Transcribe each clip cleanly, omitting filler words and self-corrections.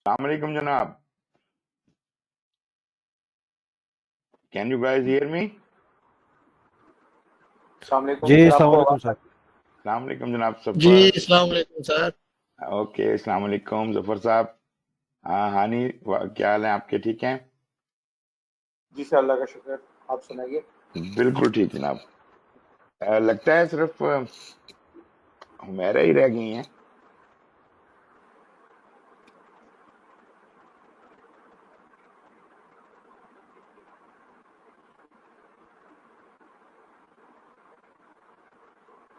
السلام علیکم جناب. Can you guys hear me? السلام علیکم جی سر، السلام آپ کو علیکم سر. السلام علیکم جناب جی سفر. السلام علیکم سر. اوکے السلام علیکم ظفر صاحب. ہانی کیا حال ہیں آپ کے؟ ٹھیک ہیں؟ جی سر اللہ کا شکر. آپ سنائیے. بالکل ٹھیک جناب. لگتا ہے صرف ہمیرا ہی رہ گئی ہیں.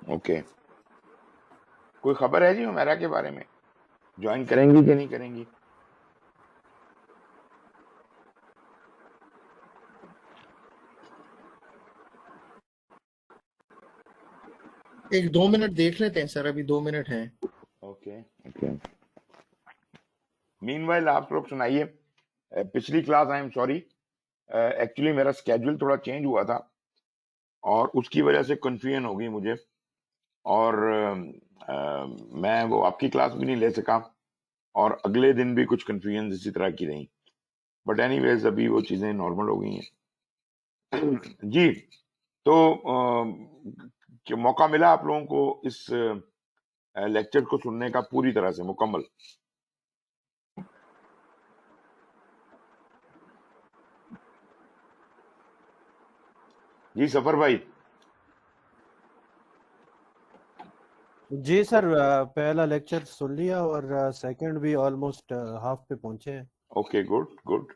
اوکے کوئی خبر ہے جی ہمیرا کے بارے میں؟ جوائن کریں گی کہ نہیں کریں گی؟ ایک 2 منٹ دیکھ لیتے ہیں سر، ابھی 2 منٹ ہیں. Okay okay. مین وائل آپ لوگ سنائیے. پچھلی class I am sorry actually میرا اسکیجول تھوڑا چینج ہوا تھا اور اس کی وجہ سے کنفیوژن ہو گئی مجھے، اور میں وہ آپ کی کلاس بھی نہیں لے سکا، اور اگلے دن بھی کچھ کنفیوژن اسی طرح کی رہیں. بٹ اینی ویز ابھی وہ چیزیں نارمل ہو گئی ہیں. جی تو موقع ملا آپ لوگوں کو اس لیکچر کو سننے کا پوری طرح سے مکمل؟ جی سفر بھائی. جی سر پہلا لیکچر سن لیا اور سیکنڈ بھی آلموسٹ ہاف پہ پہنچے ہیں. Okay good good.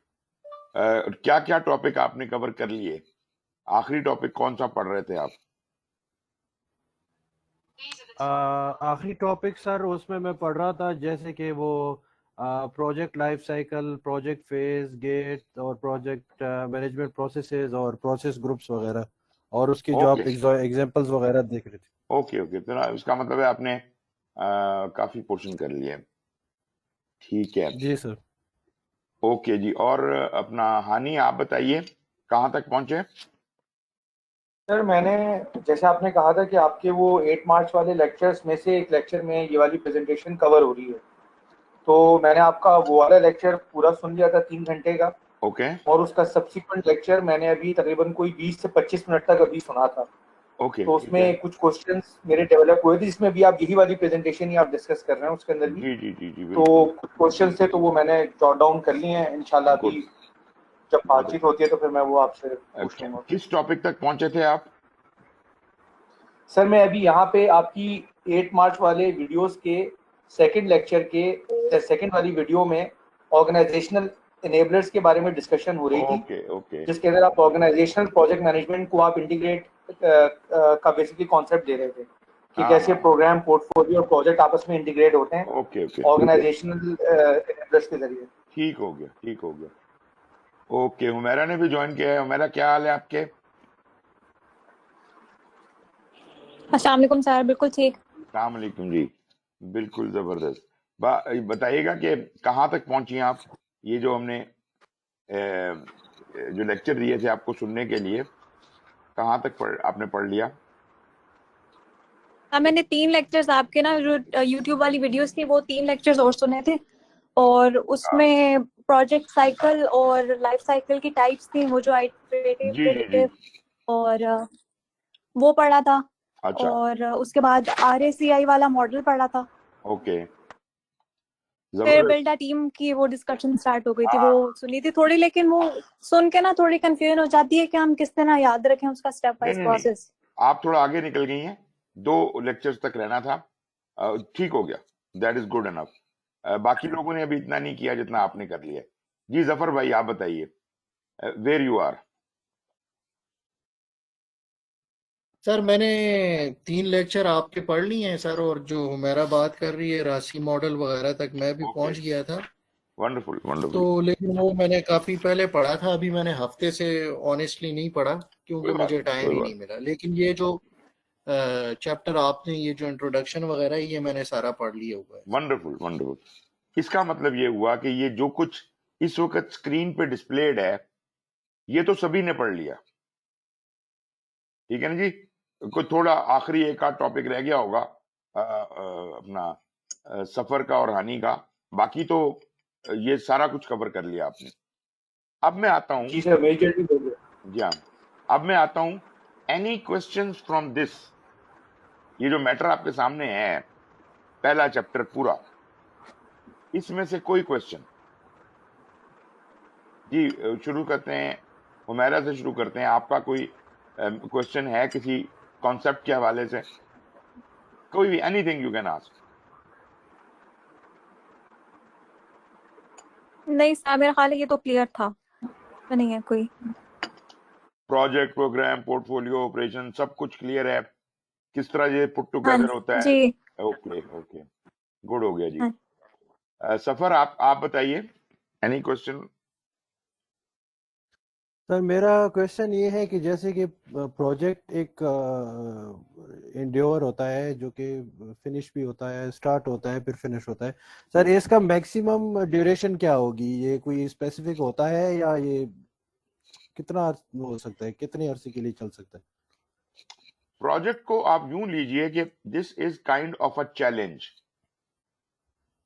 کیا کیا ٹاپک آپ نے کور کر لیے؟ آخری ٹاپک کون سا پڑھ رہے تھے آپ؟ آخری ٹاپک سر اس میں میں پڑھ رہا تھا جیسے کہ وہ project life cycle, project phase, gate اور پروجیکٹ مینجمنٹ پروسیسز اور پروسیس گروپس وغیرہ، اور اس کی جو آپ ایگزامپلز وغیرہ دیکھ رہے تھے. Okay okay. تو اس کا مطلب ہے آپ نے کافی پورشن کر لیے. ٹھیک ہے جی سر. اوکے جی. اور اپنا ہانی آپ بتائیے کہاں تک پہنچے؟ سر میں نے جیسے آپ نے کہا تھا کہ آپ کے وہ 8 مارچ والے لیکچرز میں سے ایک لیکچر میں یہ والی پریزنٹیشن کور ہو رہی ہے، تو میں نے آپ کا وہ والا لیکچر پورا سن لیا تھا 3 گھنٹے کا، اوکے اور اس کا سبسیکوینٹ لیکچر میں نے ابھی تقریباً کوئی 20 سے 25 منٹ تک ابھی سنا تھا. اوکے. تو اس میں کچھ کوشچنس میرے ڈیولپ ہوئے تھے، جس میں بھی آپ یہی والی پریزنٹیشن ہی آپ ڈسکس کر رہے ہیں اس کے اندر بھی. جی جی جی جی تو بالکل. کچھ کوشچنس تھے تو وہ میں نے جاٹ ڈاؤن کر لیے ہیں. انشاءاللہ ابھی گڈ. جب بات چیت ہوتی ہے تو پھر میں وہ آپ سے پوچھ لوں گا. کس ٹاپک تک پہنچے تھے آپ؟ سر میں ابھی یہاں پہ آپ کی 8 مارچ والے ویڈیوز کے سیکنڈ لیکچر کے سیکنڈ والی ویڈیو میں آرگنائزیشنل انیبلرز کے بارے میں ڈسکشن ہو رہی تھی، اوکے اوکے جس کے اندر آپ آرگنائزیشنل پروجیکٹ مینجمنٹ کو آپ انٹیگریٹ کا بیسکلی کانسیپٹ دے رہے تھے کہ ہاں کیسے ہاں. پروگرام، پورٹ فولیو اور پروجیکٹ آپس میں انٹیگریٹ ہوتے ہیں اوکے اوکے آرگنائزیشنل انیبلرز کے ذریعے. ٹھیک ہو گیا ٹھیک ہو گیا. اوکے ہمیرا نے بھی جوائن کیا ہے. ہمیرا کیا حال ہے آپ کے؟ السلام علیکم سر. بالکل ٹھیک. السلام علیکم جی. بالکل زبردست. بتائیے گا کہ کہاں تک پہنچی ہیں آپ؟ یہ جو ہم نے جو لیکچر دیے تھے آپ کو سننے کے لیے، کہاں تک آپ نے پڑھ لیا؟ میں نے 3 لیکچرز آپ کے نا جو یوٹیوب والی ویڈیوز تھی وہ 3 لیکچرز اور سنے تھے، اور اس میں پروجیکٹ سائیکل اور لائف سائیکل کی ٹائپس تھیں، وہ جو آئٹریٹیو، جی جی جی. پریڈکٹیو، اور وہ پڑھا تھا. اچھا اور اس کے بعد RACI والا ماڈل پڑھا تھا. اوکے پھر زبردست. بلڈ ا ٹیم کی وہ ڈسکشن سٹارٹ ہو گئی تھی، ہاں وہ سنی تھی تھوڑی، لیکن وہ سن کے نا تھوڑی کنفیوژن ہو جاتی ہے کہ ہم کس طرح یاد رکھیں اس کا اسٹیپ نہیں وائز نہیں نہیں، پروسیس. آپ تھوڑا آگے نکل گئی ہیں. 2 لیکچرز تک رہنا تھا. ٹھیک ہو گیا. That is good enough. باقی لوگوں نے ابھی اتنا نہیں کیا جتنا آپ نے کر لیا. جی ظفر بھائی آپ بتائیے ویئر یو آر. سر میں نے 3 لیکچر آپ کے پڑھ لیے ہیں سر، اور جو ہمیرا بات کر رہی ہے راسی ماڈل وغیرہ تک میں بھی اوکے پہنچ گیا تھا. Wonderful wonderful. تو لیکن وہ میں نے کافی پہلے پڑھا تھا، ابھی میں نے ہفتے سے آنیسٹلی نہیں پڑھا کیونکہ کوئی بات مجھے نہیں ٹائم کوئی ہی بات. نہیں ملا. لیکن یہ جو چیپٹر آپ نے یہ جو انٹروڈکشن وغیرہ یہ میں نے سارا پڑھ لیا ہوا ہے. Wonderful wonderful. اس کا مطلب یہ ہوا کہ یہ جو کچھ اس وقت اسکرین پہ ڈسپلیڈ ہے یہ تو سبھی نے پڑھ لیا. ٹھیک ہے نا جی. کوئی تھوڑا آخری ایک آدھ ٹاپک رہ گیا ہوگا اپنا سفر کا اور ہانی کا. باقی تو یہ سارا کچھ کور کر لیا آپ نے. اب میں آتا ہوں, جی سر میجر بھی ہو گیا. جی ہاں, اب میں آتا ہوں اینی کوشچنس فرام دس. یہ جو میٹر آپ کے سامنے ہے, پہلا چیپٹر پورا, اس میں سے کوئی کوشچن؟ جی شروع کرتے ہیں, حمیرہ سے شروع کرتے ہیں. آپ کا کوئی کوشچن ہے کسی کانسیپٹ کے حوالے سے؟ کوئی بھی, any thing you can ask. نہیں سر میرا خیال ہے یہ تو کلیئر تھا, نہیں ہے کوئی. Project, programme, portfolio, operation, سب کچھ کلیئر ہے؟ کس طرح یہ پٹ ہاں ٹوگیدر ہوتا ہے؟ جی. اوکے اوکے, گڈ ہو گیا جی. ہاں سفر آپ بتائیے, اینی کوشچن؟ سر میرا کویشچن یہ ہے کہ جیسے کہ پروجیکٹ ایک انڈیور ہوتا ہے جو کہ فنش بھی ہوتا ہے, اسٹارٹ ہوتا ہے پھر فنش ہوتا ہے. سر اس کا میکسیمم ڈیوریشن کیا ہوگی؟ یہ کوئی اسپیسیفک ہوتا ہے یا یہ کتنا ہو سکتا ہے, کتنے عرصے کے لیے چل سکتا ہے؟ پروجیکٹ کو آپ یوں لیجئے کہ this is kind of a challenge.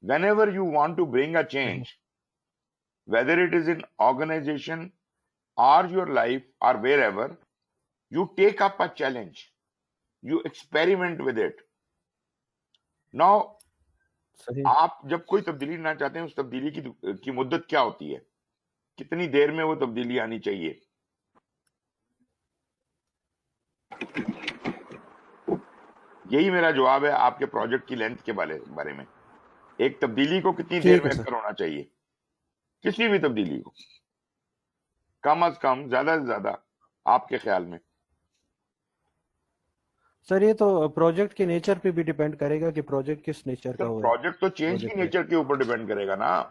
Whenever you want to bring a صحیح. Change, whether it is in organization or your life or wherever, you take up a challenge, you experiment with it. Now, صحیح. آپ جب کوئی تبدیلی نہ چاہتے ہیں, اس تبدیلی کی مدت کیا ہوتی ہے؟ کتنی دیر میں وہ تبدیلی آنی چاہیے؟ یہی میرا جواب ہے آپ کے پروجیکٹ کی لینتھ کے بارے میں. ایک تبدیلی کو کتنی دیر ٹھیک میں ہے سر. اکثر ہونا چاہیے؟ کسی بھی تبدیلی کو کم از کم, زیادہ سے زیادہ, آپ کے خیال میں؟ سر یہ تو پروجیکٹ کے نیچر پہ بھی ڈیپینڈ کرے گا کہ پروجیکٹ کس نیچر کا سر ہوا ہے. پروجیکٹ تو چینج کی پروجیکٹ نیچر کے اوپر ڈیپینڈ کرے گا نا,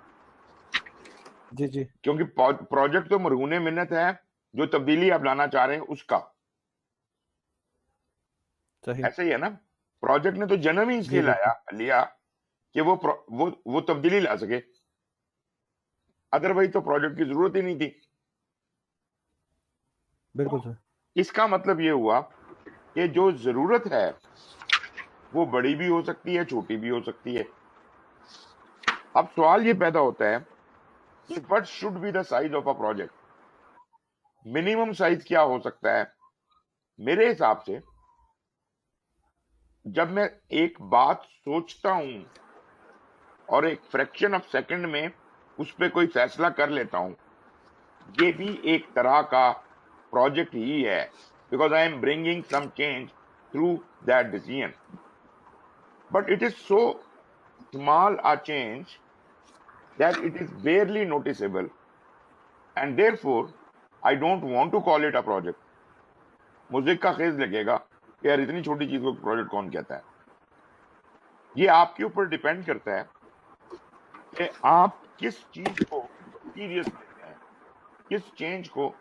جی جی کیونکہ پروجیکٹ تو مرہون منت ہے جو تبدیلی آپ لانا چاہ رہے ہیں اس کا. صحیح. ایسا ہی ہے نا, پروجیکٹ نے تو جنم ہی اس جی لیے بالکل لیا کہ وہ تبدیلی لا سکے, ادروائز تو پروجیکٹ کی ضرورت ہی نہیں تھی. بالکل سر. اس کا مطلب یہ ہوا کہ جو ضرورت ہے وہ بڑی بھی ہو سکتی ہے, چھوٹی بھی ہو سکتی ہے. اب سوال یہ پیدا ہوتا ہے کہ what should be the size of a project? Minimum size کیا ہو سکتا ہے؟ میرے حساب سے جب میں ایک بات سوچتا ہوں اور ایک فریکشن آف سیکنڈ میں اس پہ کوئی فیصلہ کر لیتا ہوں, یہ بھی ایک طرح کا پروجیکٹ ہی ہے, because I am bringing some change through that decision. But it is so small a change that it is barely noticeable, and therefore I don't want to call it a project. مجھے کا خیز لگے گا کہ یار اتنی چھوٹی چیز کو پروجیکٹ کون کہتا ہے. یہ آپ کے اوپر ڈیپینڈ کرتا ہے کہ آپ کس چیز کو سیریس لیتے ہیں, کس چینج کو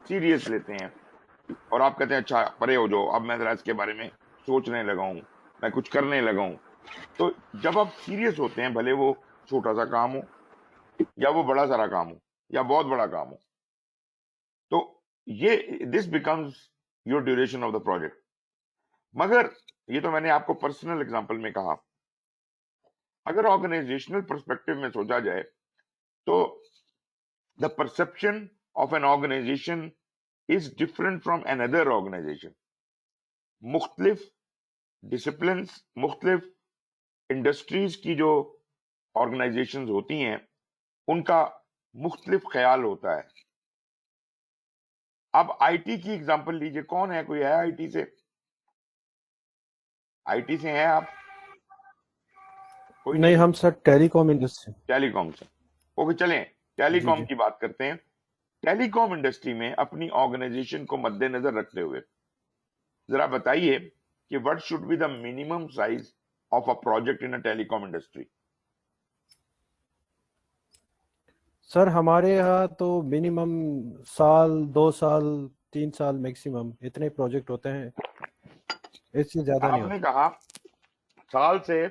سیریس لیتے ہیں. اور آپ کہتے ہیں اچھا پرے ہو جاؤ, اب میں ذرا اس کے بارے میں سوچنے لگا ہوں, میں کچھ کرنے لگا ہوں. تو جب آپ سیریس ہوتے ہیں, بھلے وہ چھوٹا سا کام ہو یا وہ بڑا سارا کام ہو یا بہت بڑا کام ہو, تو یہ this becomes your duration of the project. مگر یہ تو میں نے آپ کو پرسنل اگزامپل میں کہا. اگر آرگنائزیشنل پرسپیکٹو میں سوچا جائے تو the perception of an organization is different from an other organization. مختلف ڈسپلنس, مختلف انڈسٹریز کی جو آرگنائزیشنز ہوتی ہیں ان کا مختلف خیال ہوتا ہے. اب آئی ٹی کی اگزامپل لیجئے, کون ہے, کوئی ہے آئی ٹی سے؟ آئی ٹی سے ہیں آپ؟ کوئی نہیں, نہیں. ہم سر ٹیلی کام انڈسٹری. ٹیلی کام سے, اوکے چلیں ٹیلی جی کام جی. کی بات کرتے ہیں. ٹیلی کام انڈسٹری میں اپنی آرگنائزیشن کو مد نظر رکھتے ہوئے ذرا بتائیے کہ what should be the minimum size of a project in a telecom industry? سر ہمارے یہاں تو منیمم سال, 2 سال, 3 سال میکسیمم اتنے پروجیکٹ ہوتے ہیں, اس سے زیادہ نہیں آپ نے ہوتے. کہا سال سے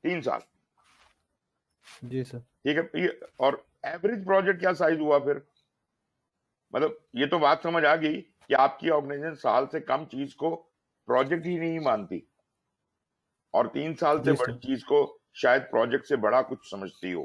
3 سال, جی سر. ٹھیک ہے. اور ایوریج پروجیکٹ کیا سائز ہوا پھر؟ مطلب یہ تو بات سمجھ آ گئی کہ آپ کی آرگنائزیشن سال سے کم چیز کو پروجیکٹ ہی نہیں مانتی اور 3 سال سے جی سر. بڑی چیز کو شاید پروجیکٹ سے بڑا کچھ سمجھتی ہو.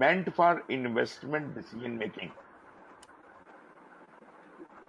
meant for investment decision making,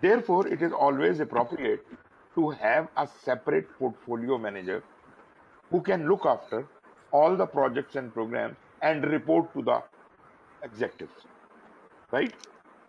Therefore, it is always appropriate to have a separate portfolio manager who can look after all the projects and programs and report to the executives, right?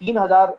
3000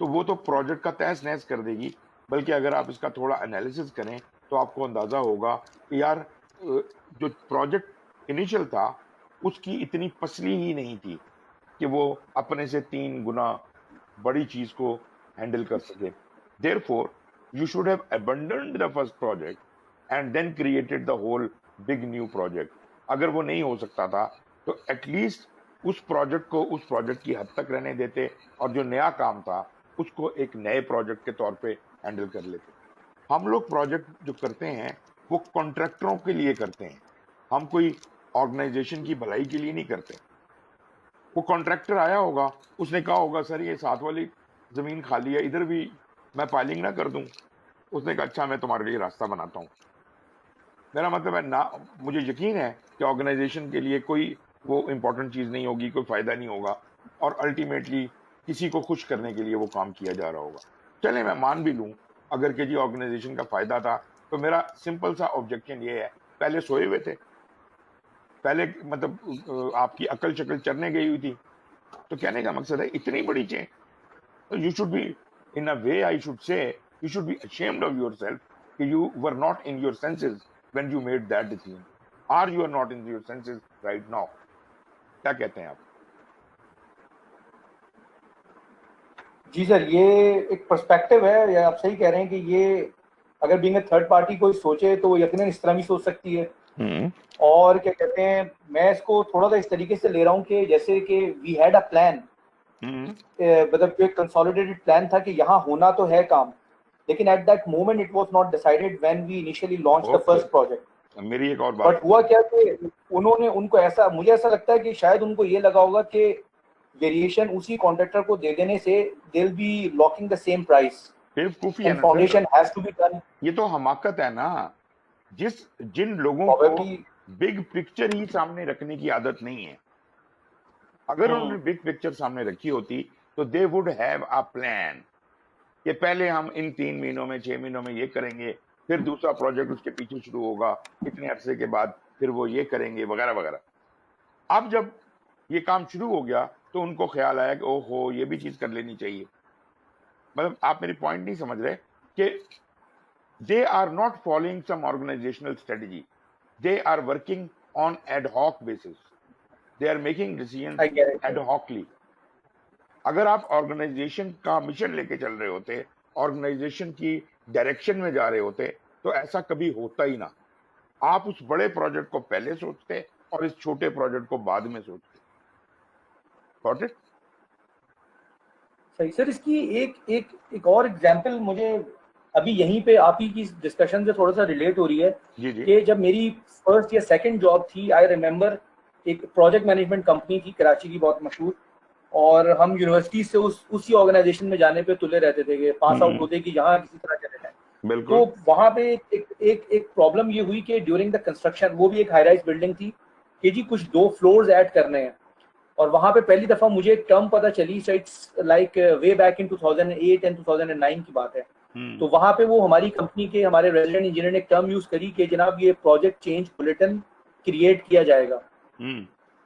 تو وہ تو project کا تہس نہس کر دے گی. بلکہ اگر آپ اس کا تھوڑا انالیسس کریں تو آپ کو اندازہ ہوگا کہ یار جو پروجیکٹ انیشل تھا اس کی اتنی پسلی ہی نہیں تھی کہ وہ اپنے سے 3 گنا بڑی چیز کو ہینڈل کر سکے. Therefore, you should have abandoned the first project and then created the whole big new project. اگر وہ نہیں ہو سکتا تھا تو ایٹ لیسٹ اس پروجیکٹ کو اس پروجیکٹ کی حد تک رہنے دیتے اور جو نیا کام تھا اس کو ایک نئے پروجیکٹ کے طور پہ ہینڈل کر لیتے. ہم لوگ پروجیکٹ جو کرتے ہیں وہ کانٹریکٹروں کے لیے کرتے ہیں, ہم کوئی آرگنائزیشن کی بھلائی کے لیے نہیں کرتے. وہ کانٹریکٹر آیا ہوگا, اس نے کہا ہوگا سر یہ ساتھ والی زمین خالی ہے, ادھر بھی میں پائلنگ نہ کر دوں. اس نے کہا اچھا میں تمہارے لیے راستہ بناتا ہوں. میرا مطلب ہے نا, مجھے یقین ہے کہ آرگنائزیشن کے لیے کوئی وہ امپورٹنٹ چیز نہیں ہوگی, کوئی فائدہ نہیں ہوگا, اور الٹیمیٹلی کسی کو خوش کرنے کے لیے وہ کام کیا جا رہا ہوگا. چلیں میں مان بھی لوں اگر کہ جی آرگنائزیشن کا فائدہ تھا, تو میرا سمپل سا آبجیکشن یہ ہے, پہلے سوئے ہوئے تھے, پہلے مطلب آپ کی عقل شکل چرنے گئی ہوئی تھی. تو کہنے کا مقصد ہے اتنی بڑی چیز, you should be in a way I should say you should be ashamed of yourself that you were not in your senses when you made that decision, or you are not in your senses right now. کیا کہتے ہیں آپ؟ جی سر, یہ ایک perspective ہے, یا آپ صحیح کہہ رہے ہیں کہ یہ اگر بینگ اے تھرڈ پارٹی کوئی سوچے تو وہ یقیناً اس طرح بھی سوچ سکتی ہے. اور کیا کہتے ہیں, میں اس کو تھوڑا سا اس طریقے سے لے رہا ہوں کہ جیسے کہ وی ہیڈ اے پلان, مطلب جو ایک کنسالیڈیٹڈ پلان تھا کہ یہاں ہونا تو ہے کام, لیکن at that moment it was not decided when we initially launch the first project. میری ایک اور بات, بٹ ہوا کیا کہ ان کو ایسا, مجھے ایسا لگتا ہے کہ شاید ان کو یہ لگا ہوگا کہ ویریشن اسی کانٹریکٹر کو دے دینے سے they will be locking the same price بیوقوفی ہے اینڈ نا foundation sir, has to be done. یہ تو حماقت ہے نا. جن لوگوں کو بگ پکچر ہی سامنے رکھنے کی عادت نہیں ہے, اگر انہوں نے بگ پکچر سامنے رکھی ہوتی تو they would have a plan کہ پہلے ہم ان 3 مہینوں میں 6 مہینوں میں یہ کریں گے, پھر دوسرا پروجیکٹ اس کے پیچھے شروع ہوگا اتنے عرصے کے بعد, پھر وہ یہ کریں گے وغیرہ وغیرہ. اب جب یہ کام شروع ہو گیا تو ان کو خیال آیا کہ او ہو یہ بھی چیز کر لینی چاہیے. مطلب آپ میری پوائنٹ نہیں سمجھ رہے کہ they are not following some organizational strategy, they are working on ad hoc basis, they are making decisions ad hocly. اگر آپ آرگنائزیشن کا مشن لے کے چل رہے ہوتے, آرگنائزیشن کی ڈائریکشن میں جا رہے ہوتے, تو ایسا کبھی ہوتا ہی نہ. آپ اس بڑے پروجیکٹ کو پہلے سوچتے اور اس چھوٹے پروجیکٹ کو بعد میں سوچتے. Got it? صحیح سر, اس کی ایک اور ایگزامپل مجھے ابھی یہیں پہ آپ ہی کی ڈسکشن سے تھوڑا سا ریلیٹ ہو رہی ہے کہ جب میری فرسٹ یا سیکنڈ جاب تھی, آئی ریمبر ایک پروجیکٹ مینجمنٹ کمپنی تھی کراچی کی بہت مشہور, اور ہم یونیورسٹی سے اسی آرگنائزیشن میں جانے پہ تلے رہتے تھے کہ پاس آؤٹ ہوتے کہ یہاں کسی طرح چلے جائیں. تو وہاں پہ ایک پرابلم یہ ہوئی کہ ڈیورنگ دا کنسٹرکشن, وہ بھی ایک ہائی رائز بلڈنگ تھی, کہ جی کچھ 2 فلورز ایڈ کرنے ہیں. اور وہاں پہ پہلی دفعہ مجھے ایک ٹرم پتہ چلی, like way back in 2008 and 2009 کی بات ہے. تو وہاں پہ وہ ہماری کمپنی کے ہمارے ریزیڈنٹ انجینئر نے ایک ٹرم یوز کری کہ جناب یہ پروجیکٹ چینج بلیٹن کریٹ کیا جائے گا.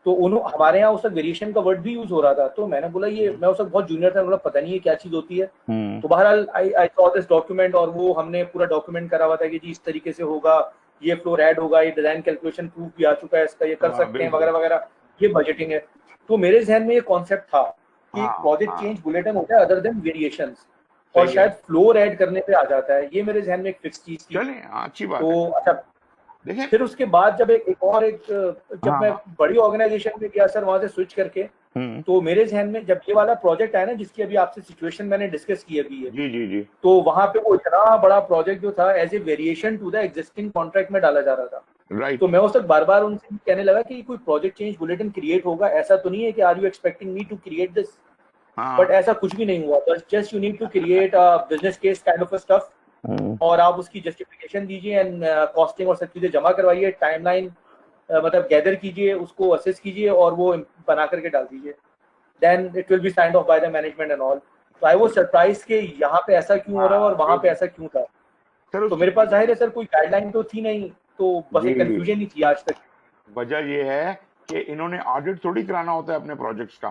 تو ہمارے یہاں اس وقت ویریشن کا ورڈ بھی یوز ہو رہا تھا. تو میں نے بولا یہ, میں اس وقت بہت جونیئر تھا, بولا پتہ نہیں یہ کیا چیز ہوتی ہے. تو بہرحال آئی سا دس ڈاکیومنٹ, اور وہ ہم نے پورا ڈاکیومنٹ کرا ہوا تھا کہ جی اس طریقے سے ہوگا, یہ فلور ایڈ ہوگا, یہ ڈیزائن کیلکولیشن پروف بھی آ چکا ہے اس کا, یہ کر سکتے ہیں وغیرہ وغیرہ, یہ بجٹنگ ہے. تو میرے ذہن میں یہ کانسیپٹ تھا کہ پروجیکٹ چینج بلیٹن ہوتا ہے ادر دین ویریشنز, اور شاید فلور ایڈ کرنے پہ آ جاتا ہے. یہ میرے ذہن میں ایک فکس چیز تھی. اچھی بات. تو اچھا, پھر اس کے بعد جب جب میں بڑی آرگنائزیشن میں گیا سر, وہاں سے سوئچ کر کے, تو میرے ذہن میں جب یہ والا پروجیکٹ آیا نا جس کی ابھی آپ سے سچویشن میں نے ڈسکس کی ابھی ہے, تو وہاں پہ وہ اتنا بڑا پروجیکٹ جو تھا as a variation to the existing contract میں ڈالا جا رہا تھا. تو میں اس وقت بار بار ان سے کہنے لگا کہ کوئی پروجیکٹ چینج بلیٹن کریٹ ہوگا, ایسا تو نہیں ہے کہ are you expecting me to create this, but ایسا کچھ بھی نہیں ہوا. بس just you need to create business case kind of stuff, اور آپ اس کی جسٹیفیکیشن دیجیے اینڈ کاسٹنگ اور سب چیزیں جمع کروائیے, ٹائم لائن مطلب گیدر کیجیے, اس کو اسیس کیجیے, اور وہ بنا کر کے ڈال دیجیے. Then it will be signed off by the management and all. تو آئی واز سرپرائز کہ یہاں پہ ایسا کیوں ہو رہا ہے اور وہاں پہ ایسا کیوں تھا. تو میرے پاس ظاہر ہے سر کوئی گائیڈ لائن تو تھی نہیں, تو بس ایک کنفیوژن ہی تھی آج تک. وجہ یہ ہے کہ انہوں نے آڈٹ تھوڑی کرانا ہوتا ہے اپنے پروجیکٹس کا.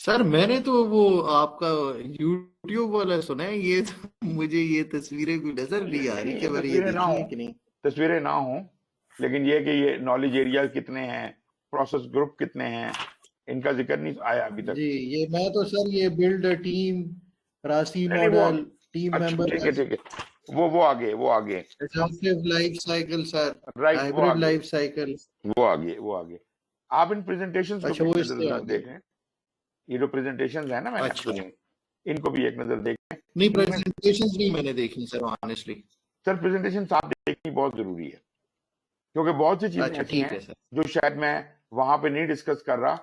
سر میں نے تو وہ آپ کا یوٹیوب والا سنا ہے، یہ تو مجھے یہ تصویریں کوئی نظر نہیں آ رہی کہ میں نے یہ تصویریں نہ دیکھی ہیں ہوں، کہ نہیں. تصویریں نہ ہوں، لیکن یہ کہ یہ نالج ایریا کتنے ہیں، پروسیس گروپ کتنے ہیں، ان کا ذکر نہیں آیا ابھی تک. جی یہ میں تو سر یہ بلڈ ٹیم، راسی نہیں وہ ماڈل، ٹیم اچھا ممبر، ٹھیک ہے، وہ آگے ایڈaptive لائف سائیکل سر، رائٹ، ہائبرڈ لائف سائیکل. وہ آگے. آپ ان پریزنٹیشنز کو اچھا بھی وہ ایک اس نظر سے ضرور آگے. دیکھیں. یہ جو پریزنٹیشنز ہیں نا میں نے آپ کو اچھا دی، ان کو بھی ایک نظر دیکھیں. نہیں، ان میں پریزنٹیشنز نہیں میں نے دیکھی سر آنیسٹلی. سر پریزنٹیشن آپ دیکھنی بہت ضروری ہے، کیونکہ بہت سی چیزیں اچھا ایسی ٹھیک ہیں ہے سر. جو شاید میں وہاں پہ نہیں ڈسکس کر رہا.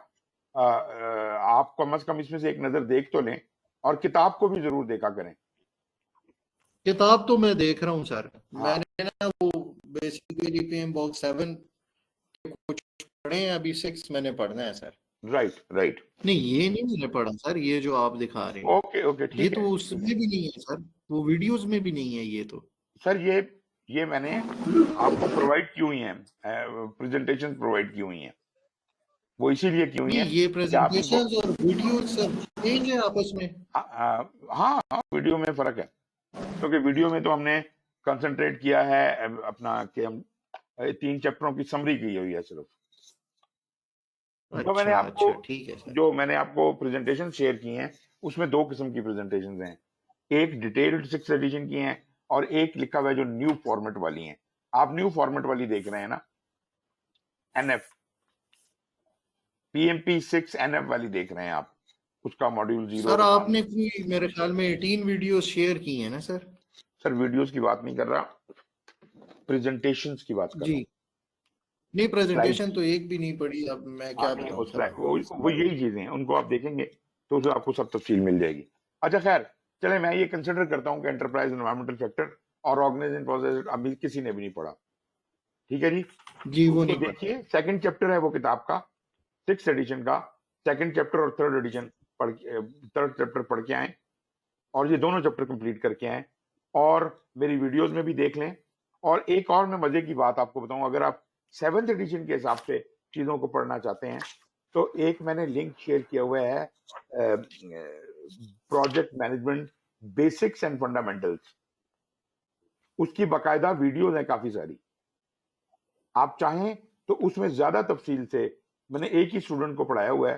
آپ کم از کم اس میں سے ایک نظر دیکھ تو لیں، اور کتاب کو بھی ضرور دیکھا کریں. کتاب تو میں دیکھ رہا ہوں سر. ہاں میں نے نا وہ بیسیکلی پیم باکس 7 کچھ پڑھے ہیں، ابھی 6 میں نے پڑھنا ہے سر. رائٹ. نہیں یہ نہیں میں نے پڑھا سر، یہ جو آپ دکھا رہے ہیں اوکے یہ ٹھیک ہے. تو اس میں بھی نہیں ہے سر، وہ ویڈیوز میں بھی نہیں ہے یہ تو. سر یہ میں نے آپ کو پرووائڈ کی ہوئی ہیں، پریزنٹیشن پرووائڈ کی ہوئی ہیں، وہ اسی لیے کی ہوئی نہیں ہیں یہ کہ آپ ان کو. پریزنٹیشنز اور ویڈیوز سر چینج ہے آپس میں. ہاں ویڈیو میں فرق ہے، کیونکہ ویڈیو میں تو ہم نے کنسنٹریٹ کیا ہے اپنا کہ ہم 3 چیپٹروں کی سمری کی ہوئی ہے صرف. جو اچھا ٹھیک ہے سر. جو میں نے آپ کو پریزنٹیشن شیئر کی ہیں اس میں 2 قسم کی پریزنٹیشنز ہیں، ایک ڈیٹیلڈ 6 ایڈیشن کی ہیں اور ایک لکھا ہوا ہے جو نیو فارمیٹ والی ہیں. آپ نیو فارمیٹ والی دیکھ رہے ہیں نا، این ایف PMP6 NF والی دیکھ رہے ہیں آپ، اس کا ماڈیول 0 سر اور آپ 1. نے کوئی میرے خیال میں 18 ویڈیوز شیئر کی ہیں نا سر؟ سر ویڈیوز کی بات نہیں کر رہا، پریزنٹیشنز کی بات کر رہا جی ہوں. نہیں، سلائڈ، پریزنٹیشن تو ایک بھی نہیں پڑھی، اب میں کیا نہیں بتاؤں سر آپ کو. وہ یہی چیزیں ہیں، ان کو آپ دیکھیں گے تو اسے آپ کو سب تفصیل مل جائے گی. اچھا خیر چلے، میں یہ کنسیڈر کرتا ہوں کہ انٹرپرائز انوائرمنٹل فیکٹر اور آرگنائزنگ پروسیس ابھی کسی نے بھی نہیں پڑھا. ٹھیک ہے جی، جی وہ اس کو نہیں پڑھا. دیکھیے. سیکنڈ چیپٹر ہے وہ کتاب کا، 6 ایڈیشن کا سیکنڈ چیپٹر اور تھرڈ چیپٹر پڑھ کے آئیں، اور یہ دونوں چیپٹر کمپلیٹ کر کے آئیں، اور میری ویڈیوز میں بھی دیکھ لیں. اور ایک اور میں مزے کی بات آپ کو بتاؤں، اگر آپ 7th ایڈیشن کے حساب سے چیزوں کو پڑھنا چاہتے ہیں تو ایک میں نے لنک شیئر کیا ہوا ہے، project management basics and fundamentals. اس کی باقاعدہ ویڈیوز ہیں کافی ساری، آپ چاہیں تو اس میں زیادہ تفصیل سے، میں نے ایک ہی اسٹوڈنٹ کو پڑھایا ہوا ہے،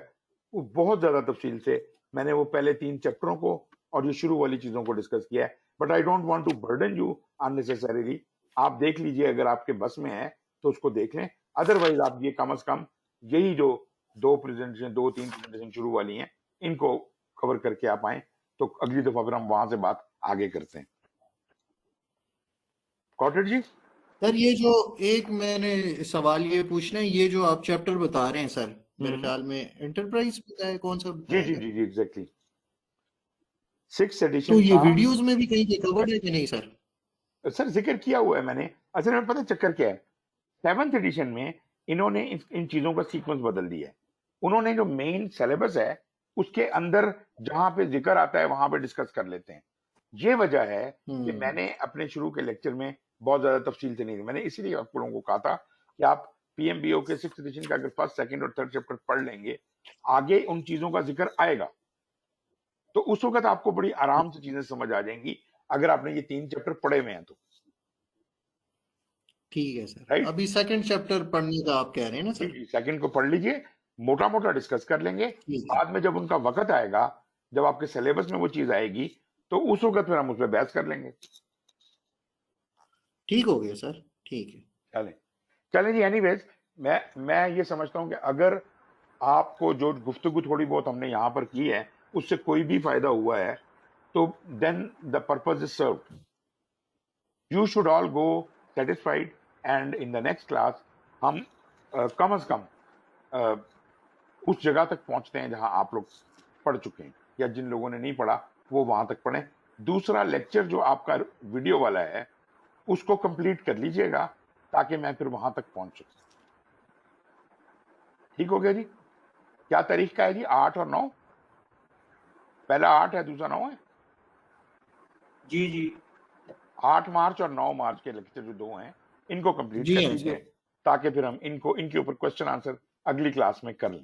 وہ بہت زیادہ تفصیل سے میں نے وہ پہلے 3 چیپٹروں کو اور یہ شروع والی چیزوں کو ڈسکس کیا ہے. But I don't want to burden you unnecessarily. آپ دیکھ لیجئے، اگر آپ کے بس میں ہے تو اس کو دیکھ لیں، ادروائز آپ یہ کم از کم یہی جو 2-3 پریزنٹیشن شروع والی ہیں ان کو کور کر کے آپ آئیں، تو اگلی دفعہ پھر ہم وہاں سے بات آگے کرتے ہیں. کاٹر جی سر یہ جو ایک میں نے سوال یہ پوچھنا ہے، یہ جو آپ چیپٹر بتا رہے ہیں سر، میرے خیال میں انٹرپرائز بتایا، کون سا جی بتایا جی گا؟ ایگزیکٹلی 6 تو ایڈیشن یہ کا. ویڈیوز میں بھی کہیں پہ کورڈ ہے کہ نہیں سر؟ سر ذکر کیا ہوا ہے میں نے، اصل میں پتہ چکر کیا ہے، 7th ایڈیشن میں انہوں نے ان چیزوں کا سیکوینس بدل دیا ہے. انہوں نے جو مین سلیبس ہے اس کے اندر جہاں پہ ذکر آتا ہے وہاں پہ ڈسکس کر لیتے ہیں. یہ وجہ ہے کہ میں نے اپنے شروع کے لیکچر میں بہت زیادہ تفصیل سے نہیں دی. میں نے اسی لیے آپ لوگوں کو کہا تھا کہ آپ PMBO کے 6th ایڈیشن کا اگر فرسٹ، سیکنڈ اور تھرڈ چیپٹر پڑھ لیں گے، آگے ان چیزوں کا ذکر آئے گا تو اس وقت آپ کو بڑی آرام سے چیزیں سمجھ آ جائیں گی، اگر آپ نے یہ 3 چیپٹر پڑھے ہوئے ہیں تو. ٹھیک ہے سر. رائٹ، ابھی سیکنڈ چیپٹر پڑھنے کا آپ کہہ رہے ہیں نا سر؟ جی سیکنڈ کو پڑھ لیجئے، موٹا موٹا ڈسکس کر لیں گے. ٹھیک ہے. بعد میں جب ان کا وقت آئے گا، جب آپ کے سلیبس میں وہ چیز آئے گی تو اس وقت پھر ہم اس پہ بحث کر لیں گے. ٹھیک ہو گیا سر، ٹھیک ہے. چلیں جی. اینی ویز میں یہ سمجھتا ہوں کہ اگر آپ کو جو گفتگو تھوڑی بہت ہم نے یہاں پر کی ہے اس سے کوئی بھی فائدہ ہوا ہے تو then the purpose is served. You should all go satisfied, and in the next class ہم کم از کم اس جگہ تک پہنچتے ہیں جہاں آپ لوگ پڑھ چکے ہیں، یا جن لوگوں نے نہیں پڑھا وہ وہاں تک پڑھیں. دوسرا لیکچر جو آپ کا ویڈیو والا ہے اس کو کمپلیٹ کر لیجئے گا تاکہ میں پھر وہاں تک پہنچ سکوں. ٹھیک ہو گیا جی؟ کیا تاریخ کا ہے جی؟ 8 اور 9، پہلا 8 ہے دوسرا 9 ہے. جی 8 مارچ اور 9 مارچ کے لیکچر جو 2 ہیں ان کو کمپلیٹ جی کر ہاں لیجئے سر. تاکہ پھر ہم ان کے اوپر کوشچن آنسر اگلی کلاس میں کر لیں.